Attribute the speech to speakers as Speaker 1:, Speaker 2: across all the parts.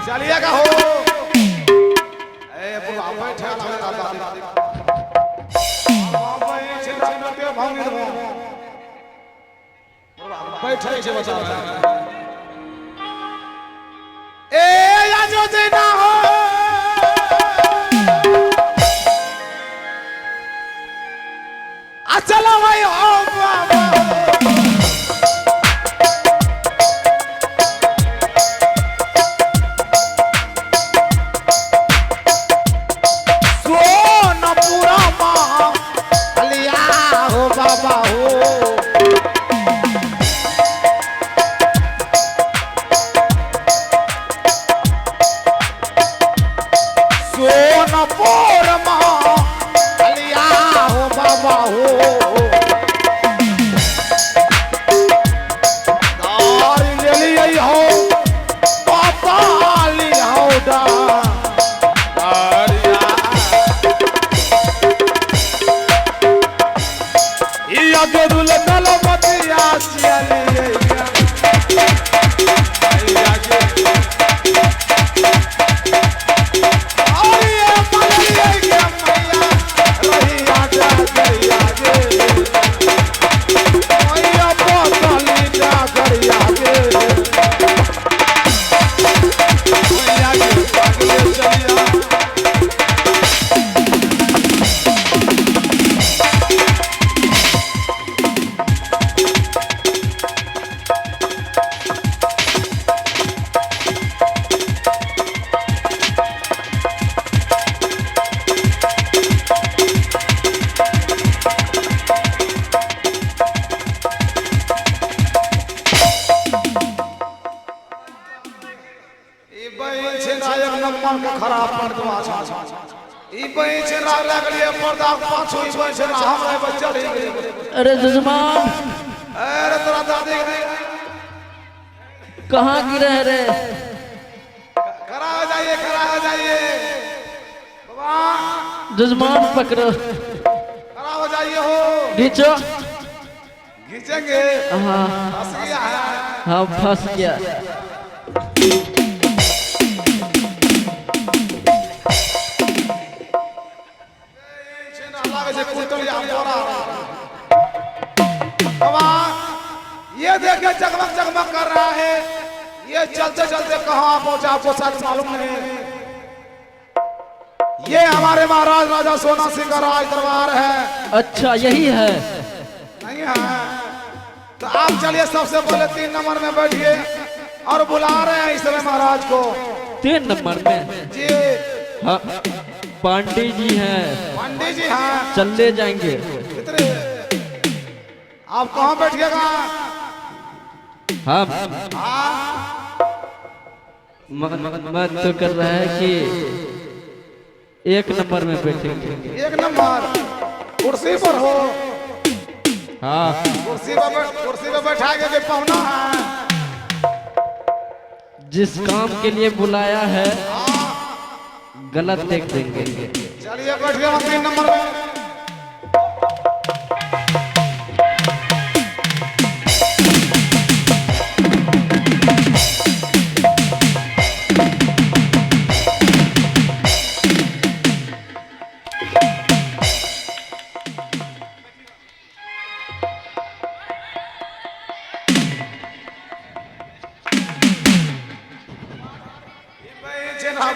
Speaker 1: चलिएगा हो ए बुआ बैठे लगे दादा बाबा ये छिरा नटे भांगे दो बैठे छे बचा ए आजो देना हो आ चलो भाई ओ बाबा खराब कर दो आछा ई बई छे राग लागलिए पर्दा पाछो ई बई छे हमरा बच्चा ले
Speaker 2: अरे जजमान
Speaker 1: अरे तोरा दादी के
Speaker 2: कहां गिरे रे
Speaker 1: खड़ा हो जाइए बाबा
Speaker 2: जजमान पकड़ो
Speaker 1: खड़ा हो जाइए हो
Speaker 2: खींचो
Speaker 1: खींचेंगे
Speaker 2: हां
Speaker 1: फंस गया है
Speaker 2: हां फंस गया
Speaker 1: ये देखिए जगमग जगमग कर रहा है ये चलते चलते कहां पहुंचा आपको शायद मालूम नहीं ये हमारे महाराज राजा सोना सिंह का राज दरबार है
Speaker 2: अच्छा यही है
Speaker 1: नहीं है तो आप चलिए सबसे पहले 3 नंबर में बैठिए और बुला रहे हैं इस समय महाराज को
Speaker 2: 3 नंबर में
Speaker 1: जी
Speaker 2: हाँ पंडित जी हैं
Speaker 1: पंडित जी हैं
Speaker 2: चले जाएंगे
Speaker 1: आप कहाँ बैठिएगा
Speaker 2: हम मन तो कर रहा है कि 1 नंबर में बैठेंगे
Speaker 1: 1 नंबर कुर्सी पर हो
Speaker 2: हाँ
Speaker 1: कुर्सी पर बैठाएंगे कि पहुना है
Speaker 2: जिस काम के लिए बुलाया है गलत देख देंगे
Speaker 1: चलिए बैठिए 3 नंबर में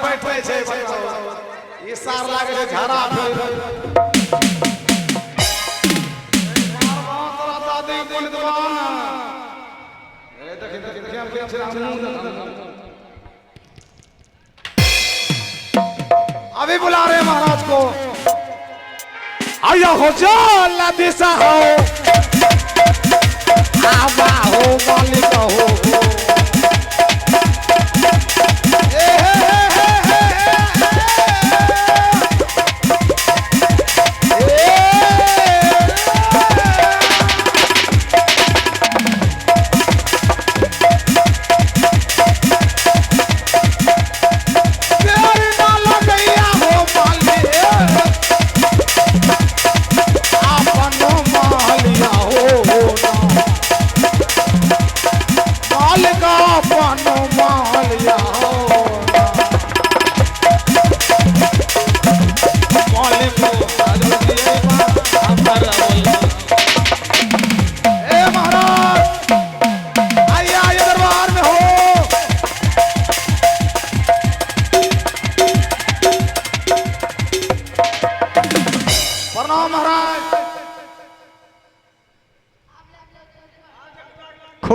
Speaker 1: बैठे छे ई सार लागे छे झाड़ा पे मारवा तोरा दादी कोन दबान ए देखिए हम छे अभी बुला रहे महाराज को आया हो जाला दिशा हो आवा हो मालिक हो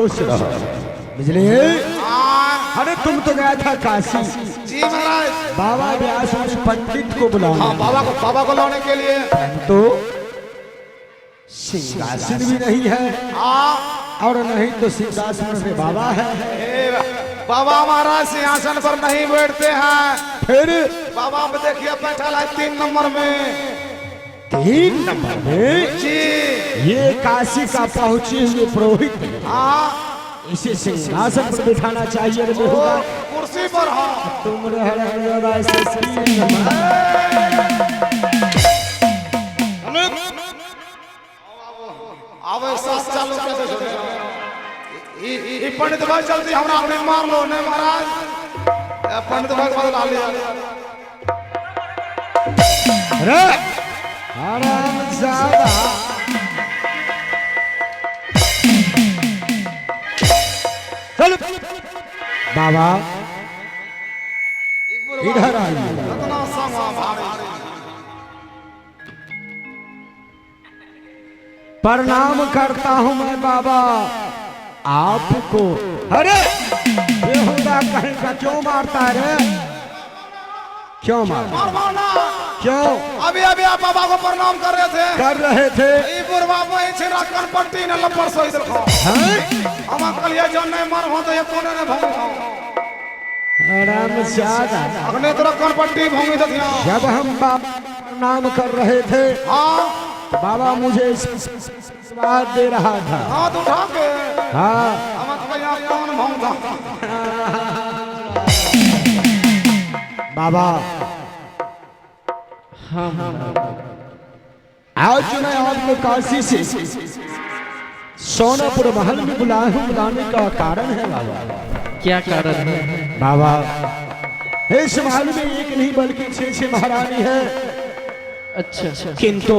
Speaker 3: खुश रहो। बुझले?
Speaker 1: हाँ
Speaker 3: अरे तुम तो गया था काशी,
Speaker 1: जी महाराज।
Speaker 3: बाबा व्यास और पंडित को बुलाने।
Speaker 1: हाँ बाबा को लाने के लिए।
Speaker 3: तो सिंहासन भी नहीं है
Speaker 1: हाँ
Speaker 3: और नहीं तो सिंहासन पे बाबा है।
Speaker 1: बाबा महाराज सिंहासन पर नहीं बैठते हैं।
Speaker 3: फिर
Speaker 1: बाबा पे देखिए बैठा है 3 नंबर में।
Speaker 3: 3 नंबर में
Speaker 1: जी
Speaker 3: ये काशी का पहुंचे हुए पुरोहित है।
Speaker 1: हाँ
Speaker 3: इसे सिंहासन पर बिठाना चाहिए रे
Speaker 1: वो
Speaker 3: बेहुदा।
Speaker 1: कुर्सी पर। हाँ
Speaker 3: तुम रह ऐसे 3 नंबर।
Speaker 1: अब सास चालू कैसे छोड़ेगा? ये पंडित भाई जल्दी हमरा अपने मार लो ने महाराज। पंडित भाई बदला लिया।
Speaker 3: अरे आराम ज्यादा चल बाबा इधर आइए।
Speaker 1: इतना समा भारी।
Speaker 3: प्रणाम करता हूं मैं बाबा आपको। अरे बेहुदा कहीं का क्यों मारता है रे? क्यों मारता?
Speaker 1: मारना
Speaker 3: क्यों
Speaker 1: अभी आप बाबा को प्रणाम कर रहे थे।
Speaker 3: कर रहे थे?
Speaker 1: ई बुरबा में छिरा कनपट्टी ने लपड़ सोई देखो।
Speaker 3: हैं?
Speaker 1: हम कलिया जन नहीं मर हो तो ये कोने ने भंग।
Speaker 3: आराम ज्यादा।
Speaker 1: अगने तरह कनपट्टी भंगी देखियो।
Speaker 3: जब हम बाबा प्रणाम कर रहे थे
Speaker 1: हाँ
Speaker 3: बाबा मुझे आशीर्वाद दे रहा था।
Speaker 1: हाथ उठा के
Speaker 3: हाँ
Speaker 1: हम कलिया कौन भंगा।
Speaker 3: बाबा
Speaker 2: हाँ हाँ
Speaker 3: आज जो मैं आपको काशी से सोनापुर महल में बुलाने का कारण है बाबा।
Speaker 2: क्या कारण है?
Speaker 3: बाबा इस महल में एक नहीं बल्कि 6 महारानी है।
Speaker 2: अच्छा अच्छा
Speaker 3: किंतु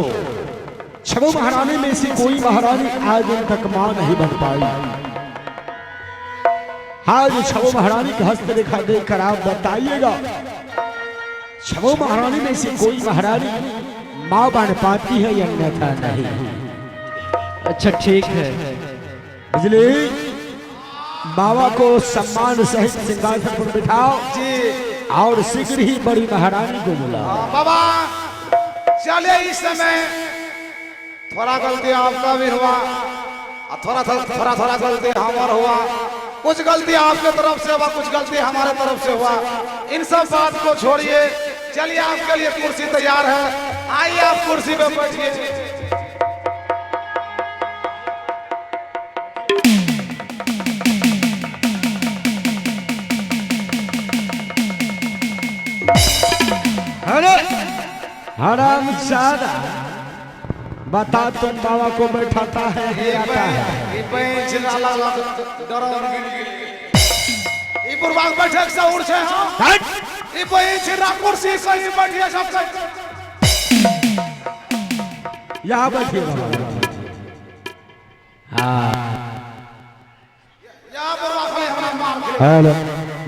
Speaker 3: 6 महारानी में से कोई महारानी आज तक मां नहीं बन पाई। आज 6 महारानी का हस्तरेखा देखकर आप बताइएगा 6 महारानी में से कोई महारानी मां बन पाती है या अन्यथा नहीं।
Speaker 2: अच्छा ठीक है।
Speaker 3: बिजली बाबा को सम्मान सहित सिंहासन पर बिठाओ
Speaker 1: जी
Speaker 3: और शीघ्र ही बड़ी महारानी को बुलाओ।
Speaker 1: बाबा चले इस समय थोड़ा गलती आपका भी हुआ और थोड़ा गलती हमारा हुआ। कुछ गलती आपके तरफ से हुआ, कुछ गलती हमारे तरफ से हुआ। इन सब बात को छोड़िए। चलिए आपके लिए कुर्सी तैयार है। आइए आप कुर्सी पे बैठिए।
Speaker 3: अरे हराम ज्यादा बता तुम बाबा को बैठाता है
Speaker 1: ये
Speaker 3: आता है?
Speaker 1: ये बेंच लाला डरन ये बुरबाग बैठक से उड़ से। हां
Speaker 3: हट!
Speaker 1: ये बेंच रा कुर्सी सही बैठिए सब।
Speaker 3: यहाँ बैठिए बाबा। हाँ
Speaker 1: या बुरबाग ने हमें मार के
Speaker 3: हेलो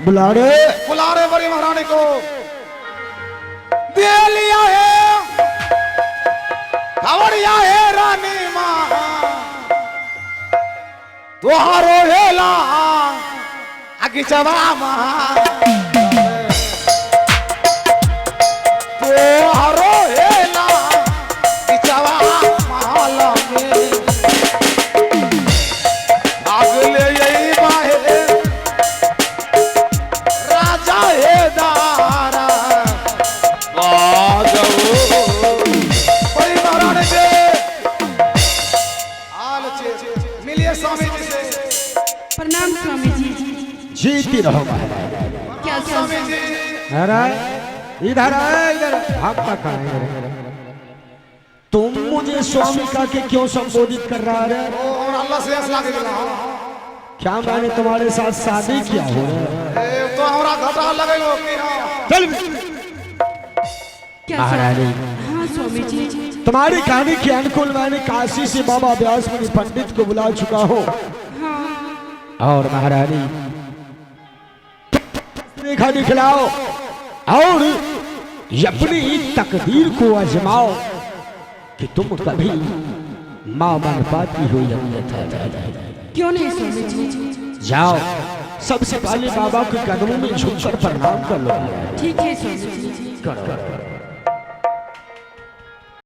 Speaker 3: बुला रे।
Speaker 1: बुला रहे बड़ी महारानी को। दे लिया है खबरिया है रानी माँ तुहारो हेला आगे चबा माँ तुहारो हेला आगे चबा महल में अगले यही बाहे राजा है दारा बड़ी महारानी के हाल मिलिए स्वामी जी से।
Speaker 4: प्रणाम स्वामी जी।
Speaker 3: जीती रहो
Speaker 4: क्या
Speaker 1: स्वामी जी
Speaker 3: अरे इधर आए इधर भागता कहाँ है इधर? तुम मुझे स्वामी का के क्यों संबोधित कर रहा है?
Speaker 1: और अल्लाह से असला के गला
Speaker 3: क्या मैंने तुम्हारे साथ शादी किया हो?
Speaker 1: ए तो हमरा घाटा लगे लो कि हां
Speaker 3: चल
Speaker 4: क्या
Speaker 3: महारानी
Speaker 4: हाँ स्वामी जी।
Speaker 3: तुम्हारी कहानी के अनुकूल मैंने काशी से बाबा व्यास मुनि पंडित को बुला चुका हूँ। और महारानी रेखा दिखलाओ और अपनी तकदीर को आजमाओ कि तुम कभी मां बन पाती हो या अन्यथा।
Speaker 4: क्यों नहीं स्वामी जी?
Speaker 3: जाओ सबसे पहले बाबा के कदमों में झुककर प्रणाम कर लो।
Speaker 4: ठीक है स्वामी जी।
Speaker 3: करो।